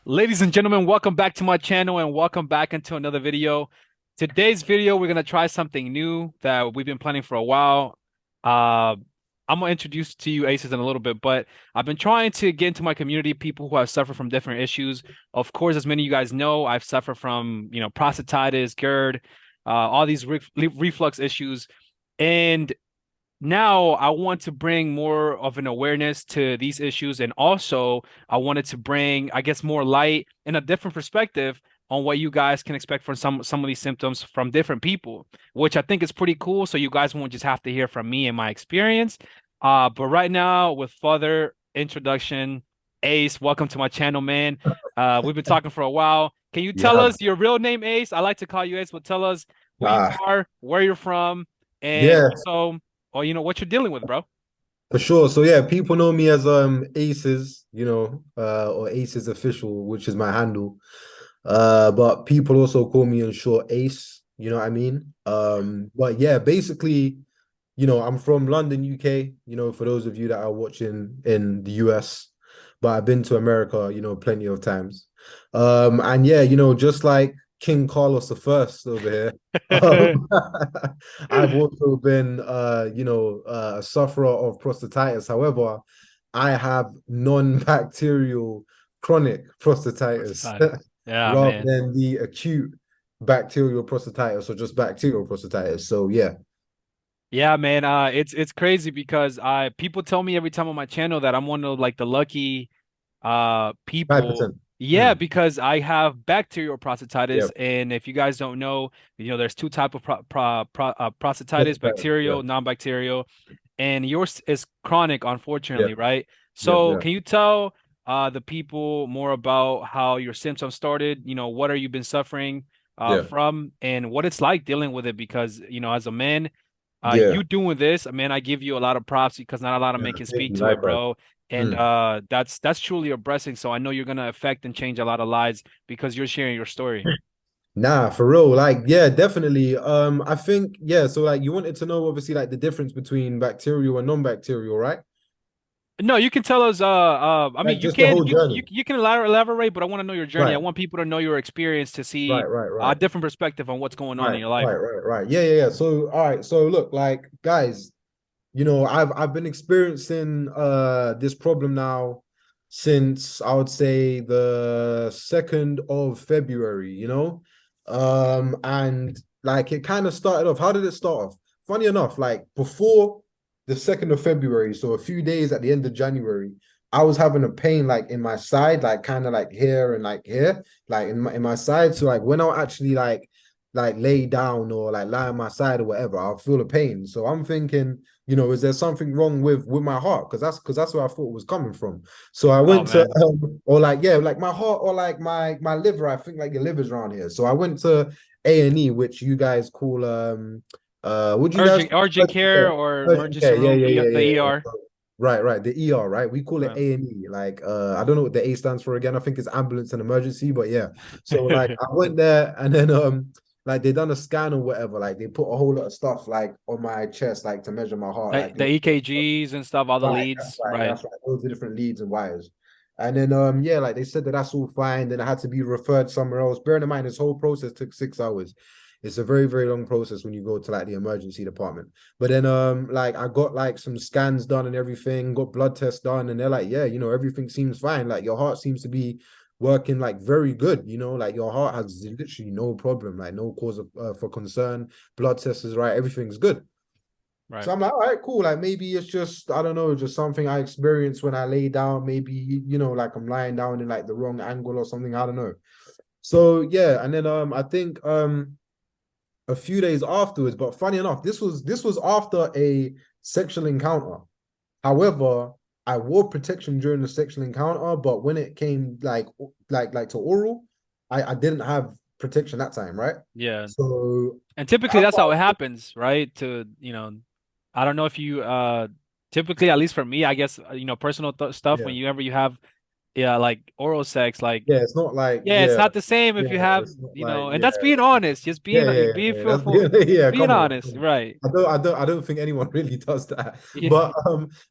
Ladies and gentlemen, welcome back to my channel and welcome back into another video. Today's video, we're going to try something new that we've been planning for a while. Uh, I'm going to introduce to you Aces in a little bit, but I've been trying to get into my community, people who have suffered from different issues. Of course, as many of you guys know, I've suffered from, prostatitis, GERD, all these reflux issues. And now I want to bring more of an awareness to these issues. And also, I wanted to bring, I guess, more light and a different perspective on what you guys can expect from some of these symptoms from different people, which I think is pretty cool. So you guys won't just have to hear from me and my experience. But right now, with further introduction, Ace, welcome to my channel, man. We've been talking for a while. Can you tell Yeah. us your real name, Ace? I like to call you Ace, but tell us who you Ah, are, where you're from, and yeah, also or what you're dealing with, bro. for sure. So yeah, people know me as Aces, or Aces Official, which is my handle. But people also call me in short Ace, you know what I mean? But yeah, basically, I'm from London, UK, for those of you that are watching in the US, but I've been to America, plenty of times. And yeah, just like King Carlos the First over here. Um, I've also been, a sufferer of prostatitis. However, I have non-bacterial chronic prostatitis Prostatitis. Yeah, rather man. than the acute bacterial prostatitis or just bacterial prostatitis. So yeah, Yeah, man. It's crazy because I people tell me every time on my channel that I'm one of like the lucky people. 5%. Yeah, Mm, because I have bacterial yeah, prostatitis, and if you guys don't know, there's two type of prostatitis: prostatitis. Yeah, bacterial, non-bacterial, and yours is chronic, yeah, unfortunately, right? yeah, So, yeah, can you tell the people more about how your symptoms started? What are you been suffering yeah, from, and what it's like dealing with it? Because as a man, yeah. you doing this, man, I give you a lot of props because not a lot of Yeah, men can thank speak you. to it, Likewise. bro. And Mm. that's truly a blessing. So I know you're gonna affect and change a lot of lives because you're sharing your story. Nah, for real. Like, yeah, definitely. I think, yeah, so like you wanted to know obviously like the difference between bacterial and non-bacterial, right? No, you can tell us. I mean, Like you just the can whole journey. you can elaborate, but I want to know your journey. I Right, want people to know your experience to right, see right, a right. different perspective on what's going on in Right, your right, life. right, right. Yeah, yeah, yeah. So, all right. So look, like guys, I've been experiencing this problem now since I would say the 2nd of February, and like it kind of started off. How did it start off? Funny enough, like before the 2nd of February, so a few days at the end of January, I was having a pain like in my side, like kind of like here and like here, like in my side. So like when I actually like lay down or like lie on my side or whatever, I'll feel the pain. So I'm thinking, is there something wrong with my heart? Because that's where I thought it was coming from. So I Oh went to man, or like yeah, like my heart or like my liver. I think like your liver's around here. So I went to A&E, which you guys call what do you guys urgent call care or urgent emergency care? Yeah, room, yeah, yeah, the yeah, yeah. ER. So, right, right. The ER, right? We call it Right. A&E. Like I don't know what the A stands for again. I think it's ambulance and emergency, but yeah. So like I went there and then like they done a scan or whatever. Like they put a whole lot of stuff like on my chest, like to measure my heart, The, like the EKGs and stuff, all the right, that's leads, right, right? that's right. Those are different leads and wires. And then yeah, like they said that that's all fine. Then I had to be referred somewhere else. Bearing in mind, this whole process took 6 hours. It's a very, very long process when you go to like the emergency department. But then like I got like some scans done and everything, got blood tests done, and they're like, yeah, everything seems fine. Like your heart seems to be working like very good, like your heart has literally no problem, like no cause of for concern. Blood test is right, everything's good. Right. So I'm like, all right, cool. Like maybe it's just, I don't know, just something I experienced when I lay down. Maybe, like I'm lying down in like the wrong angle or something. I don't know. So yeah, and then I think a few days afterwards, but funny enough, this was after a sexual encounter. However, I wore protection during the sexual encounter, but when it came like to oral, I didn't have protection that time, right? Yeah. So And typically that's how it happens, right? I don't know if you typically, at least for me, I guess personal stuff yeah, whenever you have like oral sex, like yeah, it's not like yeah, it's yeah, not the same if yeah, you have, it's not like and yeah. that's being honest, just Yeah, being yeah, being yeah. That's fearful, yeah. being Come on, honest, come on. right? I don't think anyone really does that. Yeah.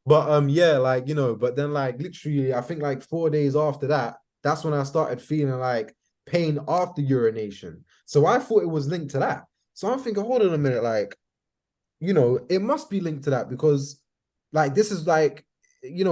But yeah, like but then like literally, I think like 4 days after that, that's when I started feeling like pain after urination. So I thought it was linked to that. So I'm thinking, hold on a minute, like, it must be linked to that because like this is like,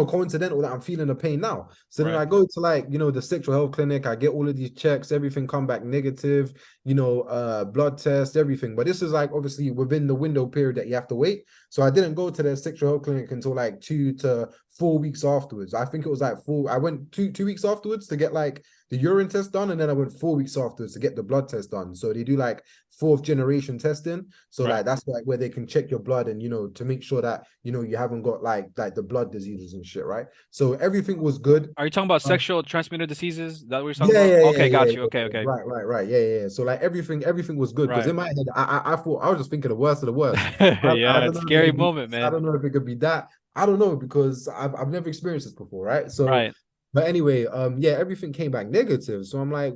coincidental that I'm feeling the pain now. So then Right. I go to like, the sexual health clinic, I get all of these checks, everything come back negative, blood test, everything. But this is like obviously within the window period that you have to wait. So I didn't go to the sexual health clinic until like 2 to 4 weeks afterwards. I think it was like I went two weeks afterwards to get like the urine test done, and then I went 4 weeks afterwards to get the blood test done. So they do like fourth generation testing. So Right. like that's like where they can check your blood and to make sure that you haven't got like the blood diseases and shit, right? So everything was good. Are you talking about Um, sexual transmitted disease? Is that what you're talking yeah, about? yeah, yeah, Okay, yeah, got yeah, you. Okay, yeah. okay. Right, right, right. Yeah, yeah, yeah. So like everything was good because Right. in my head, I thought I was just thinking the worst of the worst. I Yeah, don't it's know if it scary could be moment, this, I man. don't know if it could be that. I don't know because I've never experienced this before, right? So, Right. but anyway, yeah, everything came back negative. So I'm like,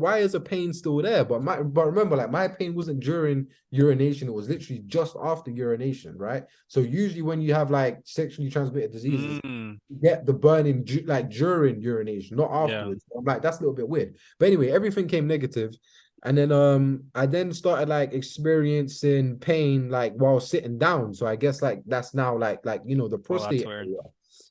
why is the pain still there? But remember, like my pain wasn't during urination; it was literally just after urination, right? So usually when you have like sexually transmitted diseases, Mm, get the burning like during urination, not yeah. afterwards. I'm like, that's a little bit weird. But anyway, everything came negative. And then I then started like experiencing pain like while sitting down. So I guess like that's now like the Oh, that's prostate weird. area.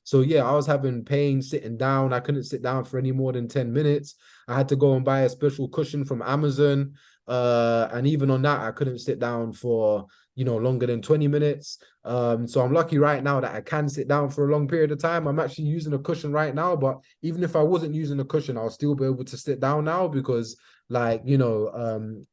So yeah, I was having pain sitting down. I couldn't sit down for any more than 10 minutes. I had to go and buy a special cushion from Amazon. And even on that, I couldn't sit down for longer than 20 minutes. So I'm lucky right now that I can sit down for a long period of time. I'm actually using a cushion right now, but even if I wasn't using a cushion, I'll still be able to sit down now because like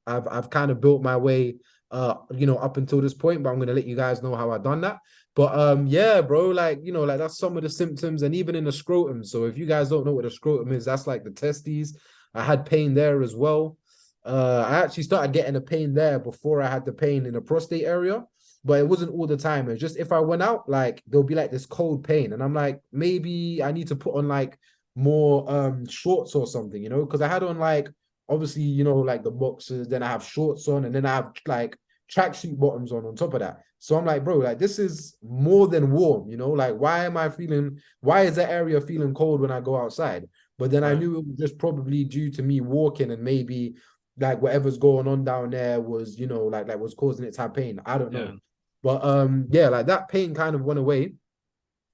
I've kind of built my way up until this point, but I'm gonna let you guys know how I done that. But yeah, bro, like like that's some of the symptoms, and even in the scrotum. So if you guys don't know what the scrotum is, that's like the testes. I had pain there as well. I actually started getting a pain there before I had the pain in the prostate area, but it wasn't all the time. It's just if I went out, like there'll be like this cold pain, and I'm like, maybe I need to put on like more shorts or something, because I had on like obviously like the boxers, then I have shorts on, and then I have like tracksuit bottoms on top of that. So I'm like, bro, like this is more than warm, like why is that area feeling cold when I go outside? But then I Right. knew it was just probably due to me walking and maybe like whatever's going on down there was, like was causing it to have pain. I don't Yeah. know. But yeah, like that pain kind of went away.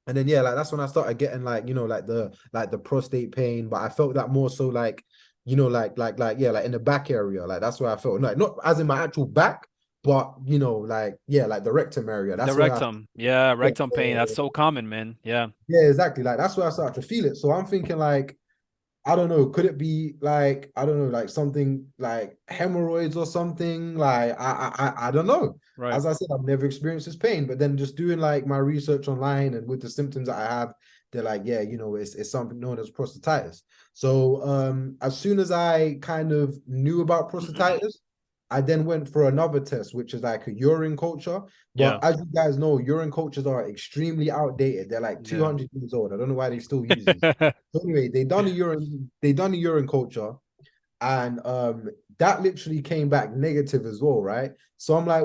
And then yeah, like that's when I started getting like, like the prostate pain, but I felt that more so like, yeah, like in the back area. Like that's where I felt like not as in my actual back, but like yeah, like the rectum area. The That's where I rectum. Yeah, yeah, rectum pain. That's so common, man. Yeah. yeah, exactly. Like that's where I started to feel it. So I'm thinking like I don't know. Could it be like I don't know, like something like hemorrhoids or something? Like I don't know. Right. As I said, I've never experienced this pain, but then just doing like my research online and with the symptoms that I have, they're like, yeah, it's something known as prostatitis. So as soon as I kind of knew about prostatitis, I then went for another test, which is like a urine culture. Yeah. But as you guys know, urine cultures are extremely outdated. They're like Yeah. 200 years old. I don't know why they still use these. So anyway, they done a urine culture, and that literally came back negative as well, right? So I'm like,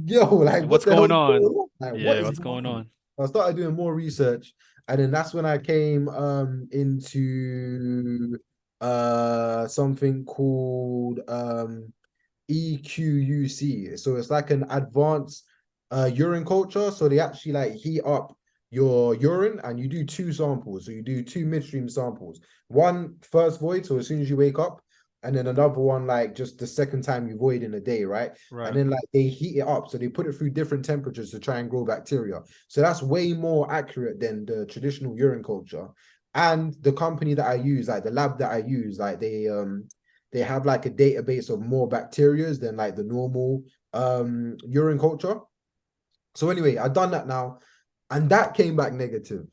yo, like What's what the hell going is going on? on? Like what Yeah, is what's going going on? on? So I started doing more research, and then that's when I came into something called EQUC. So it's like an advanced urine culture. So they actually like heat up your urine and you do two samples. So you do two midstream samples. One first void, so as soon as you wake up, and then another one like just the second time you void in a day, right? And Right. then like they heat it up. So they put it through different temperatures to try and grow bacteria. So that's way more accurate than the traditional urine culture. And the company that I use, like the lab that I use, like they have like a database of more bacteria than like the normal urine culture. So anyway, I done that now, and that came back negative.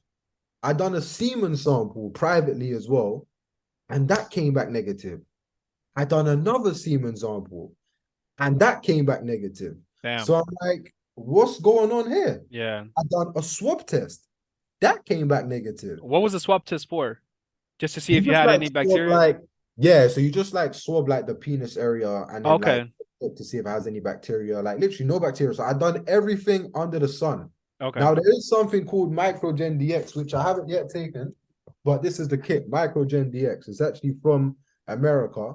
I done a semen sample privately as well, and that came back negative. I done another semen sample, and that came back negative. Damn. So I'm like, what's going on here? Yeah. I done a swab test, that came back negative. What was the swab test for? Just to see You if you just had like any swab bacteria? like yeah, so you just like swab like the penis area and then like Okay. to see if it has any bacteria, like literally no bacteria. So I've done everything under the sun. Okay. Now there is something called Microgen DX, which I haven't yet taken, but this is the kit, Microgen DX. It's actually from America.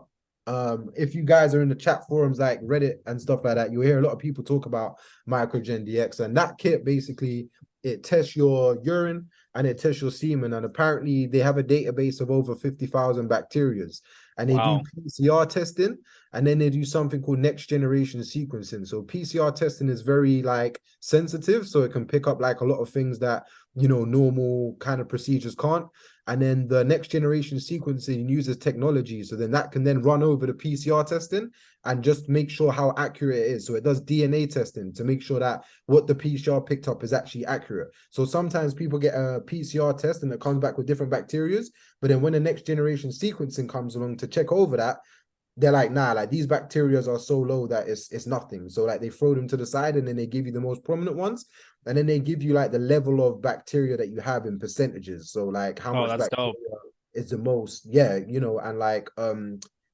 If you guys are in the chat forums like Reddit and stuff like that, you'll hear a lot of people talk about Microgen DX. And that kit basically it tests your urine and it tests your semen. And apparently they have a database of over 50,000 bacterias. And they do Wow. PCR testing, and then they do something called next generation sequencing. So PCR testing is very like sensitive, so it can pick up like a lot of things that normal kind of procedures can't. And then the next generation sequencing uses technology, so then that can then run over the PCR testing and just make sure how accurate it is. So it does DNA testing to make sure that what the PCR picked up is actually accurate. So sometimes people get a PCR test and it comes back with different bacterias, but then when the next generation sequencing comes along to check over that, they're like, nah, like these bacterias are so low that it's nothing. So like they throw them to the side and then they give you the most prominent ones. And then they give you like the level of bacteria that you have in percentages. So like how Oh, much that's bacteria dope. is the most, yeah, and like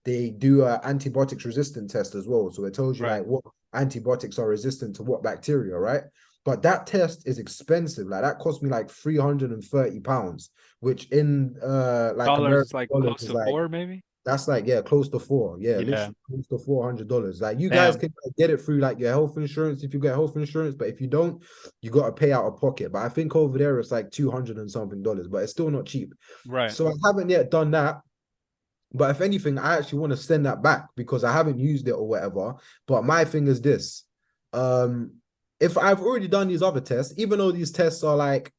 they do a antibiotics resistant test as well. So it tells you Right. like what antibiotics are resistant to what bacteria, right? But that test is expensive. Like that cost me like £330, which in like Dollars is American like dollars close is to like four, maybe. that's like yeah, close to four. Yeah, Yeah. literally close to $400. Like you guys Damn. can get it through like your health insurance if you get health insurance, but if you don't, you got to pay out of pocket. But I think over there it's like 200 and something dollars, but it's still not cheap. Right. So I haven't yet done that. But if anything, I actually want to send that back because I haven't used it or whatever. But my thing is this. Um, if I've already done these other tests, even though these tests are like,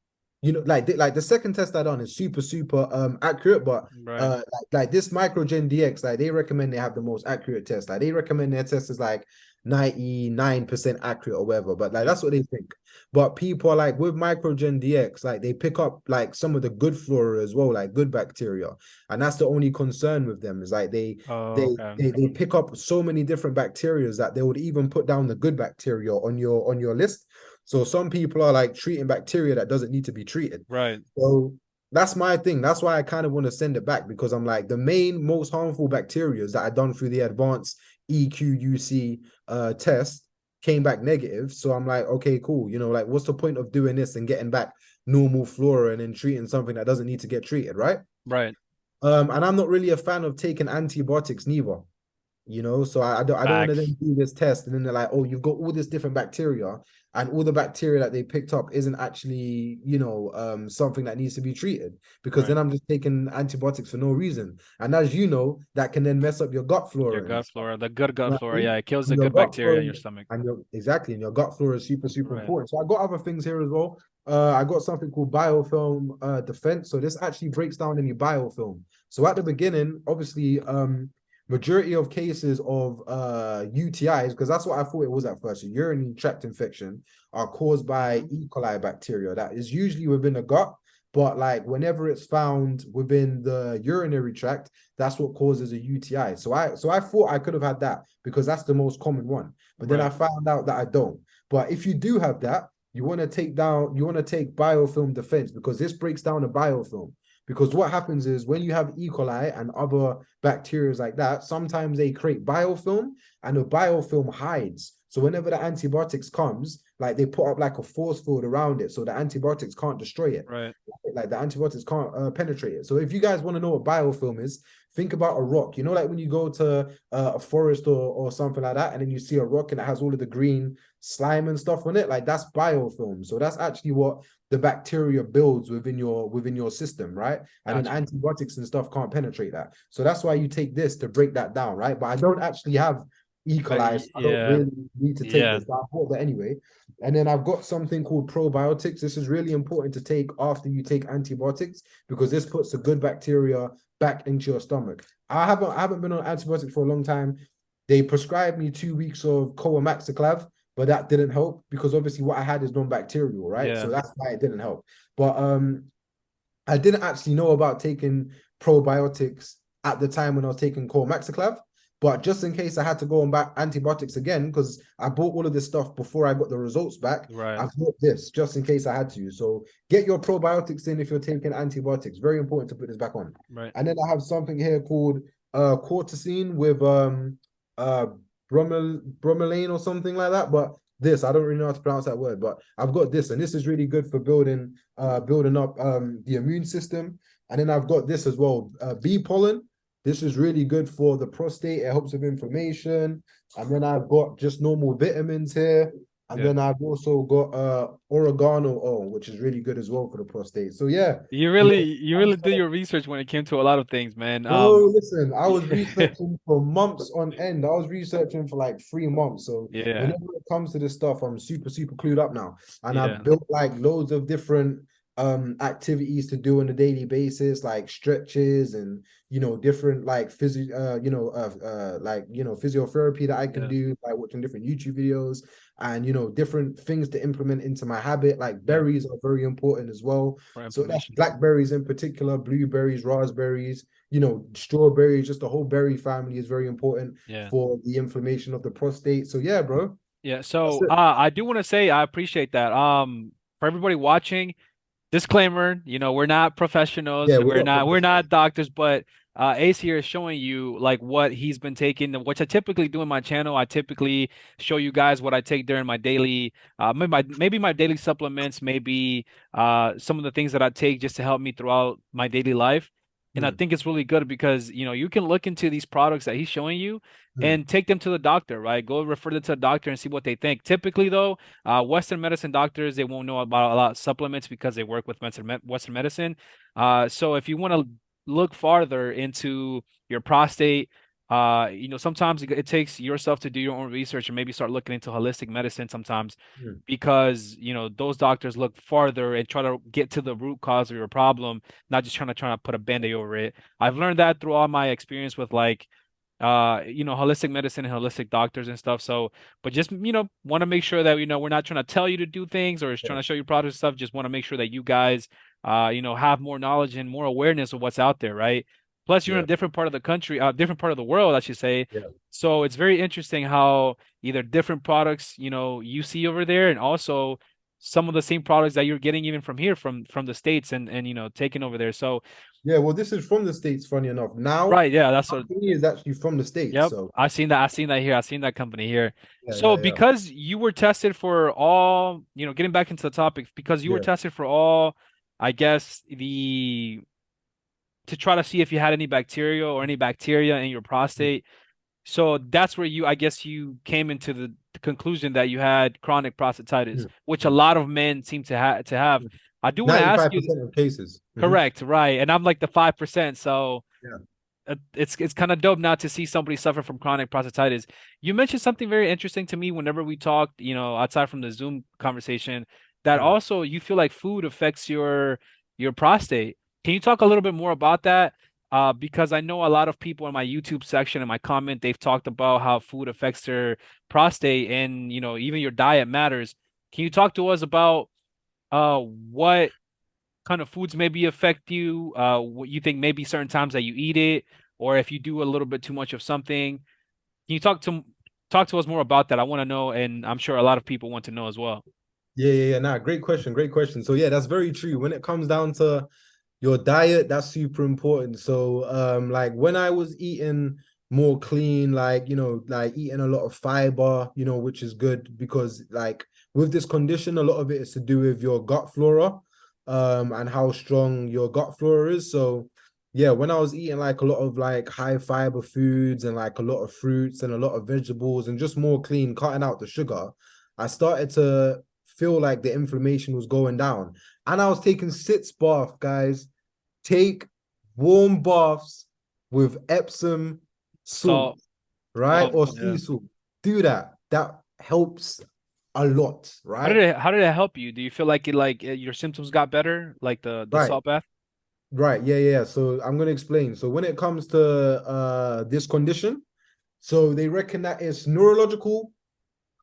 like the second test I done is super accurate, but Right. like this Microgen DX, like they recommend they have the most accurate test. Like they recommend their test is like 99% accurate or whatever. But like Yeah. that's what they think. But people are like with Microgen DX, like they pick up like some of the good flora as well, like good bacteria. And that's the only concern with them is like Oh, they okay. they, they pick up so many different bacteria that they would even put down the good bacteria on your list. So some people are like treating bacteria that doesn't need to be treated. Right. So that's my thing. That's why I kind of want to send it back because I'm like the main most harmful bacteria that I done through the advanced EQUC test came back negative. So I'm like, okay, cool. Like what's the point of doing this and getting back normal flora and then treating something that doesn't need to get treated, right? Right. And I'm not really a fan of taking antibiotics neither. So I don't want to Facts. then do this test and then they're like, oh, you've got all this different bacteria and all the bacteria that they picked up isn't actually something that needs to be treated because Right. then I'm just taking antibiotics for no reason, and as you know that can then mess up your gut Your flora and gut stuff. flora, the good You know gut what I flora. mean? Yeah, it kills And the your good gut bacteria flora in your stomach. and your exactly and your gut flora is super Right. important. So I got other things here as well. I got something called biofilm defense. So this actually breaks down any biofilm. So at the beginning, obviously, majority of cases of UTIs, because that's what I thought it was at first, a urinary tract infection, are caused by Mhm. E. coli bacteria. That is usually within the gut, but like whenever it's found within the urinary tract, that's what causes a UTI. So I thought I could have had that because that's the most common one. But then I Right. found out that I don't. But if you do have that, you want to take biofilm defense because this breaks down the biofilm. Because what happens is when you have E. coli and other bacteria like that, sometimes they create biofilm and the biofilm hides. So whenever the antibiotics comes, like they put up like a force field around it so the antibiotics can't destroy it. Right. Like the antibiotics can't penetrate it. So if you guys want to know what biofilm is, think about a rock. Like when you go to a forest or something like that, and then you see a rock and it has all of the green slime and stuff on it, like that's biofilm. So that's actually what the bacteria builds within your system, right? And then Gotcha. antibiotics and stuff can't penetrate that. So that's why you take this to break that down, right? But I don't actually have E. But coli, so I don't yeah. really need to take Yeah. this. But I bought that anyway. And then I've got something called probiotics. This is really important to take after you take antibiotics because this puts the good bacteria back into your stomach. I haven't been on antibiotics for a long time. They prescribed me 2 weeks of Coamaxiclav, but that didn't help because obviously what I had is non-bacterial, right? Yeah. So that's why it didn't help. But I didn't actually know about taking probiotics at the time when I was taking Coamaxiclav. But just in case I had to go on back antibiotics again, because I bought all of this stuff before I got the results back, Right. I've bought this just in case I had to. So get your probiotics in if you're taking antibiotics. Very important to put this back on. Right. And then I have something here called cortisone with uh bromelain or something like that. But this. I don't really know how to pronounce that word, but I've got this, and this is really good for building up the immune system. And then I've got this as well, bee pollen. This is really good for the prostate. It helps with inflammation. And then I've got just normal vitamins here. And Yeah. then I've also got oregano oil, which is really good as well for the prostate. So yeah, You you really know, you really do your research when it came to a lot of things, man. bro, listen, I was Yeah. researching for months on end. I was researching for like 3 months. So Yeah. whenever it comes to this stuff, I'm super, super clued up now. And Yeah. I've built like loads of different activities to do on a daily basis, like stretches and different like physiotherapy that I can Yeah. do, like watching different YouTube videos and different things to implement into my habit. Like Yeah. berries are very important as well. For So that's inflammation. blackberries in particular, blueberries, raspberries, strawberries, just the whole berry family is very important Yeah. for the inflammation of the prostate. So yeah, bro, Yeah. that's So it. I do want to say I appreciate that. For everybody watching, disclaimer, we're not professionals, Yeah, we're not we're professionals. not doctors, but Ace here is showing you like what he's been taking, which I typically do in my channel. I typically show you guys what I take during my daily maybe my daily supplements, maybe some of the things that I take just to help me throughout my daily life. And I Hmm, think it's really good because you can look into these products that he's showing you hmm, and take them to the doctor, right? Go refer them to the doctor and see what they think. Typically, though, Western medicine doctors, they won't know about a lot of supplements because they work with Western medicine. So if you want to look farther into your prostate, sometimes it takes yourself to do your own research and maybe start looking into holistic medicine sometimes hmm. because, those doctors look farther and try to get to the root cause of your problem, not just trying to put a band-aid over it. I've learned that through all my experience with like holistic medicine and holistic doctors and stuff. So, but just, want to make sure that, we're not trying to tell you to do things or just Yeah, trying to show you products and stuff. Just want to make sure that you guys, have more knowledge and more awareness of what's out there, right? Plus, you're in yeah, a different part of the country, different part of the world, I should say. yeah. So it's very interesting how either different products, you see over there, and also some of the same products that you're getting even from here, from the States and taking over there. So, Yeah, well, this is from the States, funny enough. Now, right, yeah, the that's what. company is actually from the States. Yep, So I seen that. I seen that here. I seen that company here. yeah, So yeah, yeah, because you were tested for all, getting back into the topic, because you were yeah. tested for all, I guess the to try to see if you had any bacteria in your Mm, prostate. So that's where I guess you came into the conclusion that you had chronic prostatitis, mm, which a mm, lot of men seem to have. mm. I do want to ask you, 95% of cases. correct, right? And I'm like the 5%, so Yeah. it's kind of dope now to see somebody suffer from chronic prostatitis. You mentioned something very interesting to me whenever we talked, outside from the Zoom conversation, that Mm. also you feel like food affects your prostate. Can you talk a little bit more about that? Because I know a lot of people in my YouTube section and my comment, they've talked about how food affects their prostate and even your diet matters. Can you talk to us about what kind of foods maybe affect you? What you think maybe certain times that you eat it, or if you do a little bit too much of something. Can you talk to us more about that? I want to know, and I'm sure a lot of people want to know as well. Yeah, yeah, yeah. Nah, great question, great question. So yeah, that's very true. When it comes down to your diet, that's super important. So like when I was eating more clean, like like eating a lot of fiber, which is good because like with this condition, a lot of it is to do with your gut flora, and how strong your gut flora is. So yeah, when I was eating like a lot of like high fiber foods and like a lot of fruits and a lot of vegetables and just more clean, cutting out the sugar, I started to feel like the inflammation was going down. And I was taking sitz bath, guys. Take warm baths with Epsom salt, So, right? oh Or yeah. sea salt. Do that. That helps a lot, How did right? it help you? Do you feel like your symptoms got better, like the Right. salt bath? Right. Yeah, yeah. So I'm gonna explain. So when it comes to this condition, so they reckon that it's neurological.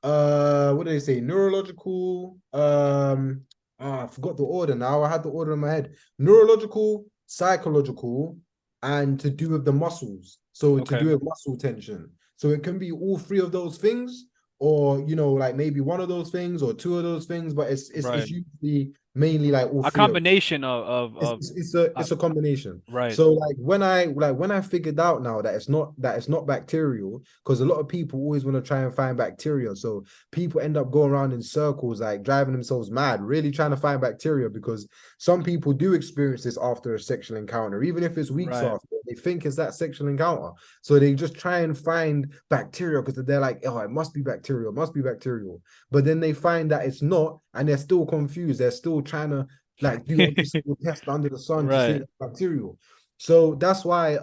What do they say? Neurological. I forgot the order now. I had the order in my head. Neurological, psychological, and to do with the muscles. So to Okay. do with muscle tension. So it can be all three of those things, or like maybe one of those things or two of those things, but it's Right. usually mainly like all A three of. combination It's, of it's it's a uh, it's a combination. right. So like when I figured out now that it's not bacterial, because a lot of people always want to try and find bacteria. So people end up going around in circles, like driving themselves mad, really trying to find bacteria, because some people do experience this after a sexual encounter, even if it's weeks Right. after. They think it's that sexual encounter. So they just try and find bacteria because they're like, oh, it must be bacterial, it must be bacterial. But then they find that it's not, and they're still confused. They're still trying to like do every single test under the sun to see if Right. it's bacterial. So that's why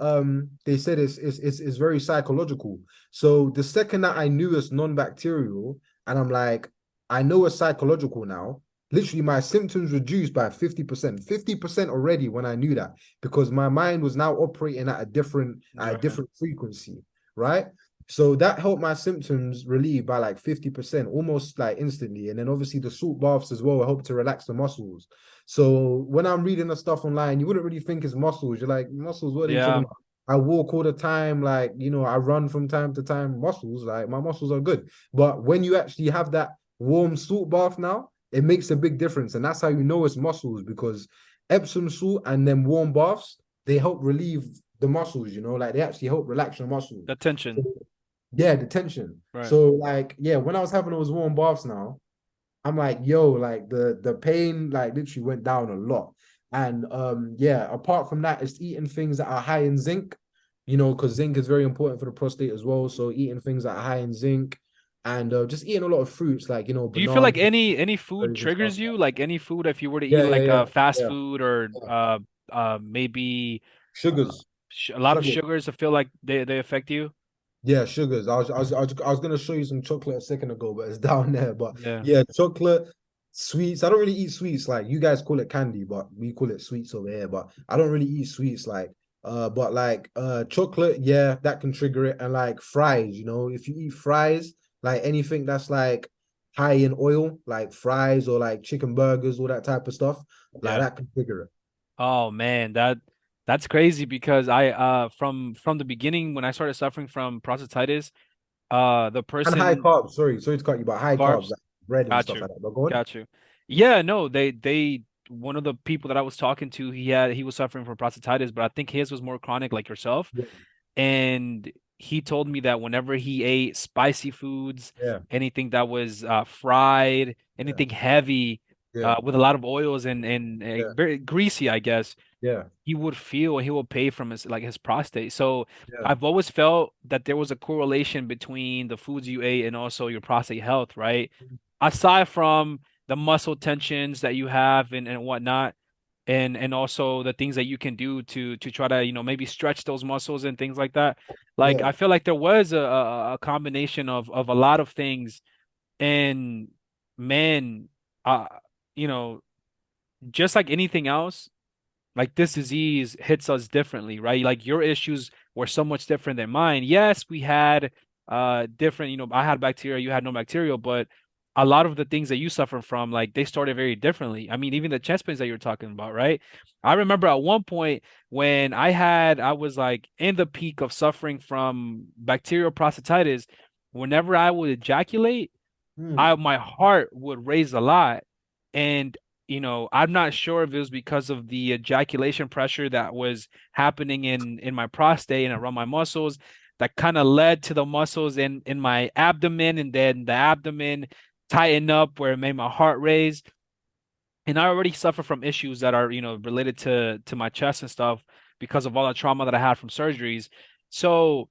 they said it's very psychological. So the second that I knew it's non-bacterial, and I'm like, I know it's psychological now. Literally, my symptoms reduced by 50%. 50% already when I knew that, because my mind was now operating at a Right. different frequency, right? So that helped my symptoms relieve by like 50%, almost like instantly. And then obviously the salt baths as well help to relax the muscles. So when I'm reading the stuff online, you wouldn't really think it's muscles. You're like, muscles, what are you talking Yeah. about? I walk all the time, like, I run from time to time, muscles, like my muscles are good. But when you actually have that warm salt bath now, it makes a big difference. And that's how you know it's muscles, because Epsom salt and then warm baths, they help relieve the muscles, like they actually help relax your muscles. The tension. Yeah, the tension. Right. So like, yeah, when I was having those warm baths now, I'm like, yo, like the pain like literally went down a lot. And yeah, apart from that, it's eating things that are high in zinc, because zinc is very important for the prostate as well. So eating things that are high in zinc, and just eating a lot of fruits like Do you feel like bananas, any food berries and stuff triggers like you? that. Like any food, if you were to eat Yeah, yeah, like yeah, fast yeah, food or yeah. maybe uh, Sugars, a lot of sugar. sugars, I feel like they affect you. Yeah, sugars. I was gonna show you some chocolate a second ago, but it's down there. But Yeah. yeah, chocolate, sweets. I don't really eat sweets. Like you guys call it candy, but we call it sweets over here. But I don't really eat sweets. But like chocolate, yeah, that can trigger it. And like fries, if you eat fries, like anything that's like high in oil, like fries or like chicken burgers, all that type of stuff, like Yeah. that can trigger it. Oh man, that's crazy because I from the beginning when I started suffering from prostatitis, the And high person carbs. Sorry to cut you, but high carbs, carbs like bread and got stuff you. like that. But go on. Got you. Yeah, no, they one of the people that I was talking to, he was suffering from prostatitis, but I think his was more chronic like yourself. Yeah, And he told me that whenever he ate spicy foods, yeah, anything that was fried, yeah, anything heavy, yeah. with a lot of oils and Yeah, very greasy, I guess, yeah, he would feel and he will pay from his like his prostate. So yeah, I've always felt that there was a correlation between the foods you ate and also your prostate health, right? Aside from the muscle tensions that you have and whatnot, and also the things that you can do to try to, maybe stretch those muscles and things like that. Like yeah. I feel like there was a combination of a lot of things. And man, uh, you know, just like anything else, like this disease hits us differently, right? Like your issues were so much different than mine. Yes, we had different, I had bacteria, you had no bacterial, but a lot of the things that you suffer from, like they started very differently. I mean, even the chest pains that you're talking about, right? I remember at one point when I was like in the peak of suffering from bacterial prostatitis. Whenever I would ejaculate, Hmm. my heart would raise a lot. And I'm not sure if it was because of the ejaculation pressure that was happening in my prostate and around my muscles that kind of led to the muscles in my abdomen, and then the abdomen tightened up where it made my heart raise. And I already suffer from issues that are, related to my chest and stuff because of all the trauma that I had from surgeries. So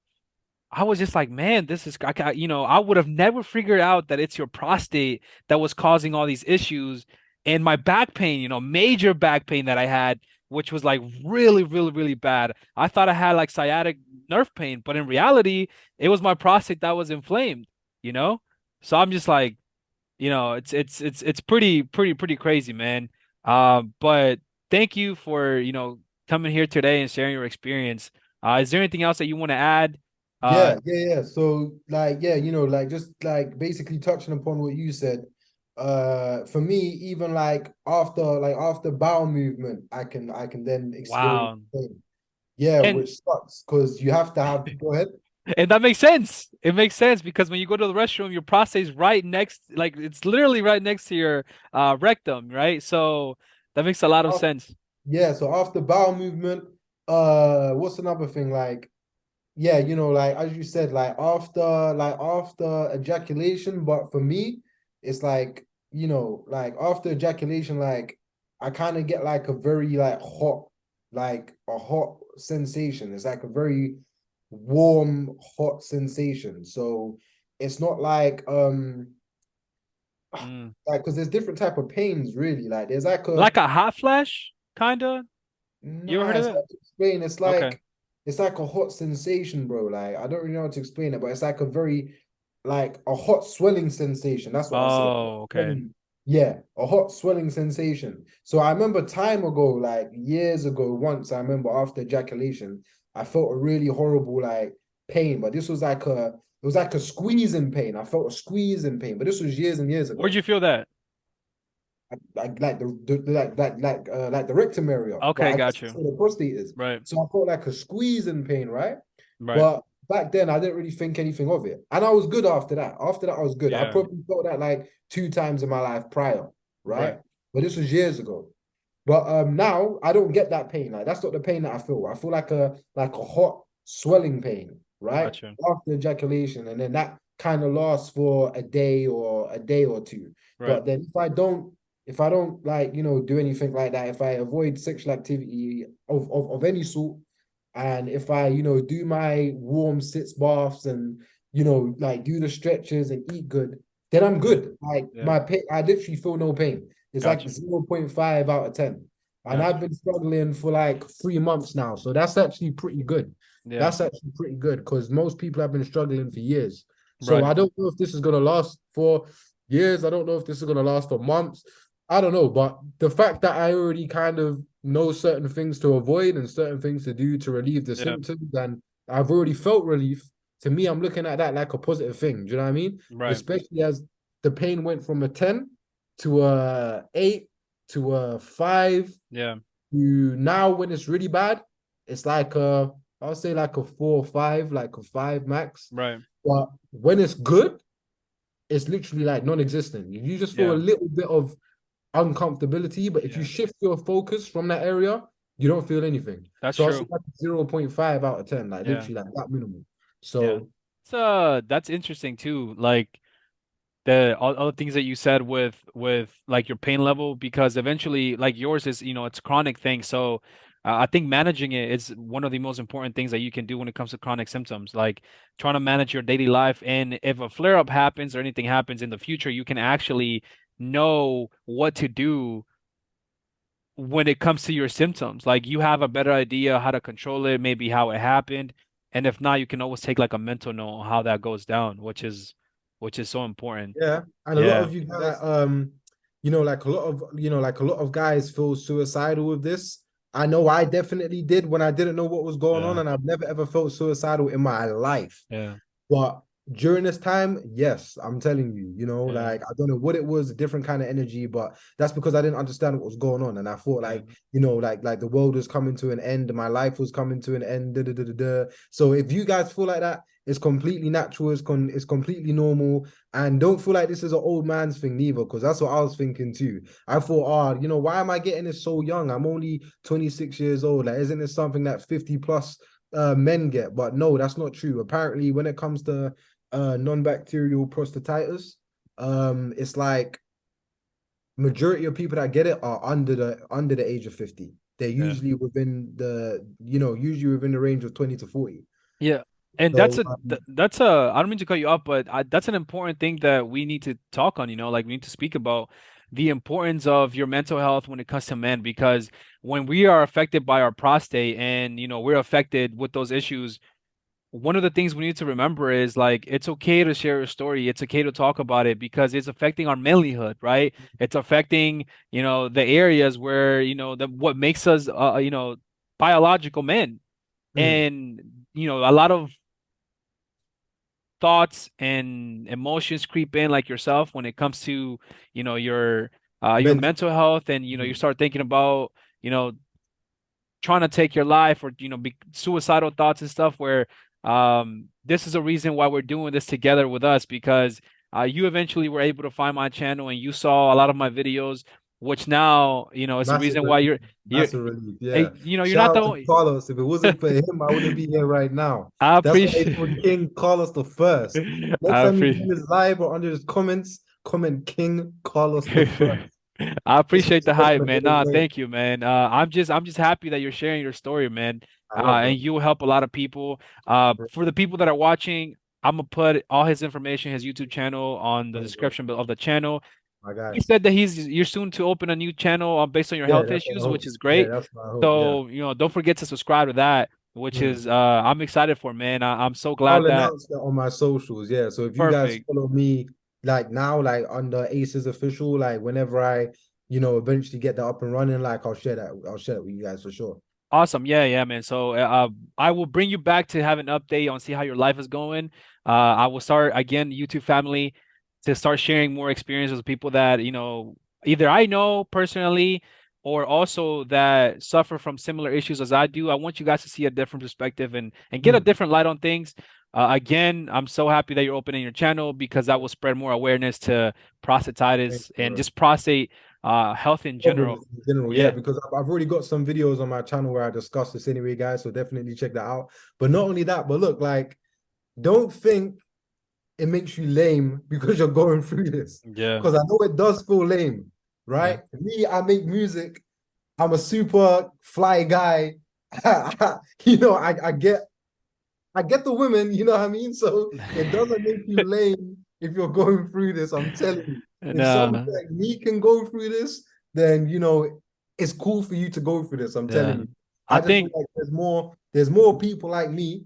I was just like, man, this is, I would have never figured out that it's your prostate that was causing all these issues. And my back pain, major back pain that I had, which was like really, really, really bad. I thought I had like sciatic nerve pain, but in reality, it was my prostate that was inflamed, you know? So I'm just like, it's pretty crazy, man. But thank you for, coming here today and sharing your experience. Is there anything else that you want to add? Uh, Yeah. So like, yeah, like just like basically touching upon what you said. For me, even like after bowel movement, I can then experience wow. pain. Yeah, And which sucks because you have to have. Go ahead. And that makes sense. It makes sense because when you go to the restroom, your prostate is right next, like it's literally right next to your rectum, right? So that makes a lot of sense. Yeah, so after bowel movement, what's another thing? Like, yeah, like as you said, like after ejaculation, but for me, it's like, like after ejaculation, like I kind of get like a very like hot, like a hot sensation. It's like a very warm, hot sensation. So it's not Mm. like because there's different type of pains, really. Like there's like a Like a hot flash, kind of. You ever Nah, heard of it's it? hard to explain. Okay. It's like a hot sensation, bro. Like I don't really know how to explain it, but it's like a very like a hot swelling sensation. That's what I'll say. Oh, okay. Swelling. Yeah, a hot swelling sensation. So I remember time ago, like years ago, once I remember after ejaculation, I felt a really horrible like pain, but this was like it was like a squeezing pain. I felt a squeezing pain, but this was years and years Where'd ago. you feel that? Like like the rectum area, but Okay, I guess got that's you. where the prostate is. Right, So I felt like a squeeze in pain, right? right. But back then I didn't really think anything of it, and I was good after that. After that, I was good. I Yeah, probably felt that like two times in my life prior, right. right? But this was years ago. But now I don't get that pain. Like that's not the pain that I feel. I feel like a hot swelling pain, right? Gotcha. After ejaculation, and then that kind of lasts for a day or two. Right. But then if I don't like, do anything like that, if I avoid sexual activity of any sort, and if I, do my warm sitz baths and, like do the stretches and eat good, then I'm Yeah, good. Like yeah. my pain, I literally feel no pain. It's like Gotcha. 0.5 out of 10. And I've Gotcha. been struggling for like 3 months now. So that's actually pretty good. Yeah, That's actually pretty good because most people have been struggling for years. So right. I don't know if this is gonna last for years. I don't know if this is gonna last for months. I don't know, but the fact that I already kind of know certain things to avoid and certain things to do to relieve the Yeah, symptoms, and I've already felt relief. To me, I'm looking at that like a positive thing. Do you know what I mean? right. Especially as the pain went from a 10 to a 8 to a 5 Yeah, to now when it's really bad, it's like I'll say like a 4 or 5, like a 5 max. right. But when it's good, it's literally like non-existent. You just feel a Yeah, little bit of uncomfortability, but if you yeah. shift your focus from that area, you don't feel anything. That's So I'll say true. like 0.5 out of 10, like Yeah, literally like that minimal. yeah. So So that's interesting too. Like all the things that you said with like your pain level, because eventually like yours is, it's a chronic thing. So I think managing it is one of the most important things that you can do when it comes to chronic symptoms, like trying to manage your daily life. And if a flare up happens or anything happens in the future, you can actually know what to do when it comes to your symptoms. Like you have a better idea how to control it, maybe how it happened. And if not, you can always take like a mental note on how that goes down, which is so important. yeah, and a lot Yeah. of you guys, like a lot of guys feel suicidal with this. I know I definitely did when I didn't know what was going on, Yeah. and I've never ever felt suicidal in my life. Yeah. But during this time, yes, I'm telling you, Yeah. like I don't know what it was, a different kind of energy, but that's because I didn't understand what was going on. And I thought Yeah. like, like the world was coming to an end, my life was coming to an end. Da, da, da, da, da. So if you guys feel like that, it's completely natural, it's completely normal. And don't feel like this is an old man's thing neither, because that's what I was thinking too. I thought, why am I getting this so young? I'm only 26 years old. Like, isn't this something that 50 plus men get? But no, that's not true. Apparently, when it comes to non-bacterial prostatitis, it's like majority of people that get it are under the age of 50. They're Yeah. usually usually within the range of 20 to 40. Yeah. And So that's a I don't mean to cut you off, but that's an important thing that we need to talk on, like we need to speak about the importance of your mental health when it comes to men, because when we are affected by our prostate and we're affected with those issues, one of the things we need to remember is like it's okay to share a story. It's okay to talk about it because it's affecting our manlyhood, right? It's affecting, the areas where, what makes us biological men. mm, And, a lot of thoughts and emotions creep in like yourself when it comes to, your mental. mental health, and you Mm, start thinking about, you know, trying to take your life, or be suicidal thoughts and stuff, where this is a reason why we're doing this together with us because you eventually were able to find my channel and you saw a lot of my videos, which now, it's the Massive reason why relief. you're, Massive relief. Yeah. you're not Shout the out to only. Carlos. If it wasn't for him, I wouldn't be here right now. I That's why they appreciate called King Carlos the First. Next I time you see appreciate his live or under his comments, comment King Carlos the First. I appreciate the Disrespect hype, my man. brother's Nah, name. thank you, man. I'm just happy that you're sharing your story, man. I love And that. you will help a lot of people. For the people that are watching, I'm gonna put all his information, his YouTube channel, on the Thanks, bro. description of the channel. My He guy. said that you're soon to open a new channel based on your Yeah, health that's what I issues, which hope. is Yeah, great. that's my hope. Yeah. So, don't forget to subscribe to that, which Mm. is I'm excited for, man. I'm so glad I'll that announce that on my socials. Yeah. So if you guys perfect. follow me like now, like under Aces official, like whenever I, eventually get that up and running, like I'll share that. I'll share it with you guys for sure. Awesome. Yeah, yeah, man. So I will bring you back to have an update on see how your life is going. I will start again, YouTube family, to start sharing more experiences with people that, either I know personally or also that suffer from similar issues as I do. I want you guys to see a different perspective and get a Mm. different light on things. Again, I'm so happy that you're opening your channel because that will spread more awareness to Thanks, prostatitis and bro. just prostate health in general. Problems in general, yeah, Yeah. because I've already got some videos on my channel where I discuss this anyway, guys. So definitely check that out. But not only that, but look, like, don't think it makes you lame because you're going through this. Yeah. Because I know it does feel lame, Yeah. right? Me, I make music. I'm a super fly guy. I get the women, you know what I mean? So it doesn't make you lame if you're going through this. I'm telling you. If somebody No. like me can go through this, then it's cool for you to go through this. I'm telling Yeah. you. I I just feel think, like there's more people like me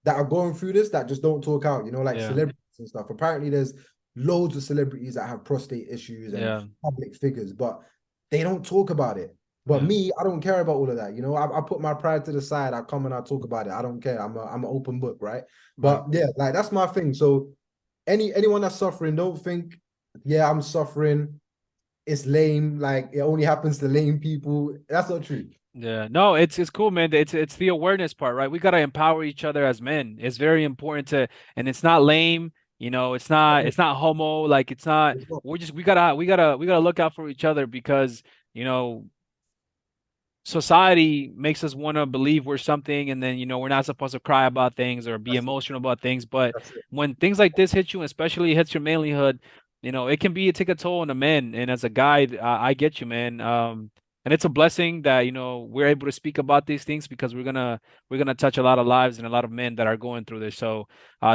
that are going through this that just don't talk out, like yeah, celebrities and stuff. Apparently, there's loads of celebrities that have prostate issues and yeah, public figures, but they don't talk about it. But yeah, me, I don't care about all of that. I put my pride to the side. I come and I talk about it. I don't care. I'm an open book, right? right. But yeah, like that's my thing. So anyone that's suffering, don't think, yeah, I'm suffering. It's lame. Like it only happens to lame people. That's not true. Yeah. No, it's cool, man. It's the awareness part, right? We gotta empower each other as men. It's very important and it's not lame, it's not homo, like it's not, It's not. we gotta look out for each other because, you know, society makes us want to believe we're something and then we're not supposed to cry about things or be That's it. emotional about things, but That's it. when things like this hit you, especially hits your manlyhood, it can take a toll on the men. And as a guy, I get you, man. And it's a blessing that we're able to speak about these things because we're gonna touch a lot of lives and a lot of men that are going through this. So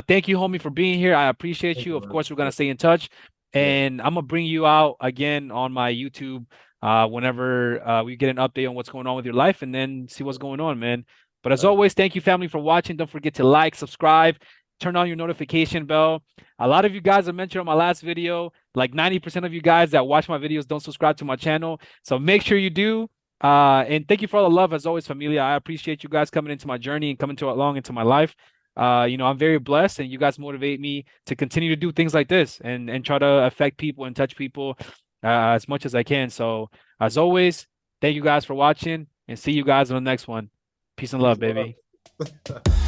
thank you, homie, for being here. I appreciate Thank you. you, Of man. course, we're gonna stay in touch, Yeah. and I'm gonna bring you out again on my YouTube whenever we get an update on what's going on with your life and then see what's going on, man. But as Perfect. always, thank you, family, for watching. Don't forget to like, subscribe, turn on your notification bell. A lot of you guys I mentioned on my last video, like 90% of you guys that watch my videos don't subscribe to my channel. So make sure you do. And thank you for all the love, as always, familia. I appreciate you guys coming into my journey and coming to along into my life. I'm very blessed, and you guys motivate me to continue to do things like this and try to affect people and touch people as much as I can. So, as always, thank you guys for watching and see you guys on the next one. Peace and Peace love, and baby. love.